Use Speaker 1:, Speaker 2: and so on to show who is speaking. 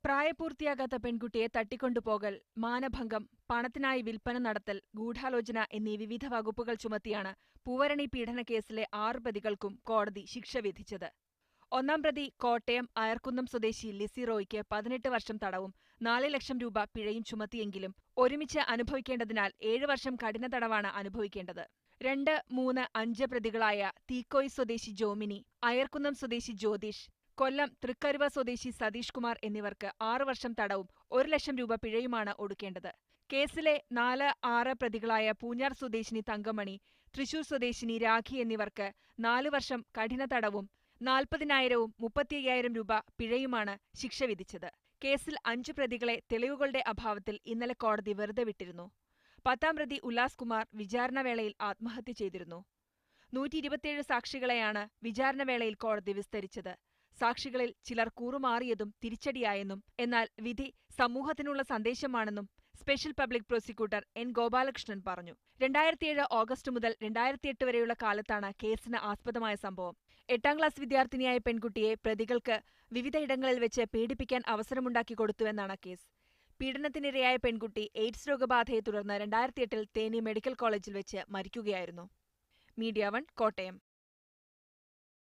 Speaker 1: പ്രായപൂർത്തിയാകാത്ത പെൺകുട്ടിയെ തട്ടിക്കൊണ്ടുപോകൽ, മാനഭംഗം, പണത്തിനായി വിൽപ്പന നടത്തൽ, ഗൂഢാലോചന എന്നീ വിവിധ വകുപ്പുകൾ ചുമത്തിയാണ് പൂവരണി പീഡനക്കേസിലെ 6 പ്രതികൾക്കും കോടതി ശിക്ഷ വിധിച്ചത്. ഒന്നാം പ്രതി കോട്ടയം അയർക്കുന്നം സ്വദേശി ലിസി റോയിക്ക് 18 വർഷം തടവും 4 ലക്ഷം രൂപ പിഴയും ചുമത്തിയെങ്കിലും ഒരുമിച്ച് അനുഭവിക്കേണ്ടതിനാൽ 7 വർഷം കഠിന തടവാണ് അനുഭവിക്കേണ്ടത്. 2, 3, 5 പ്രതികളായ തീക്കോയി സ്വദേശി ജോമിനി, അയർക്കുന്നം സ്വദേശി ജ്യോതിഷ്, കൊല്ലം തൃക്കരുവ സ്വദേശി സതീഷ് കുമാർ എന്നിവർക്ക് 6 വർഷം തടവും 1 ലക്ഷം രൂപ പിഴയുമാണ് ഒടുക്കേണ്ടത്. കേസിലെ 4, 6 പ്രതികളായ പൂഞ്ഞാർ സ്വദേശിനി തങ്കമണി, തൃശൂർ സ്വദേശിനി രാഖി എന്നിവർക്ക് 4 വർഷം കഠിന തടവും 40,000-ഉം 35,000 രൂപ പിഴയുമാണ് ശിക്ഷ വിധിച്ചത്. കേസിൽ 5 പ്രതികളെ തെളിവുകളുടെ അഭാവത്തിൽ ഇന്നലെ കോടതി വെറുതെ വിട്ടിരുന്നു. 10ാം പ്രതി ഉല്ലാസ് കുമാർ വിചാരണവേളയിൽ ആത്മഹത്യ ചെയ്തിരുന്നു. 127 സാക്ഷികളെയാണ് വിചാരണവേളയിൽ കോടതി വിസ്തരിച്ചത്. സാക്ഷികളിൽ ചിലർ കൂറുമാറിയതും തിരിച്ചടിയായെന്നും എന്നാൽ വിധി സമൂഹത്തിനുള്ള സന്ദേശമാണെന്നും special public prosecutor N Gopalakrishnan പറഞ്ഞു. 2007 ഓഗസ്റ്റ് മുതൽ 2008 വരെയുള്ള കാലത്താണ് കേസിന് ആസ്പദമായ സംഭവം. 8ാം ക്ലാസ് വിദ്യാർത്ഥിനിയായ പെൺകുട്ടിയെ പ്രതികൾക്ക് വിവിധയിടങ്ങളിൽ വെച്ച് പീഡിപ്പിക്കാൻ അവസരമുണ്ടാക്കി കൊടുത്തുവെന്നാണ് കേസ്. പീഡനത്തിനിരയായ പെൺകുട്ടി എയ്ഡ്സ് രോഗബാധയെ തുടർന്ന് 2008 തേനി മെഡിക്കൽ കോളേജിൽ വെച്ച് മരിക്കുകയായിരുന്നു. മീഡിയ 1 കോട്ടയം.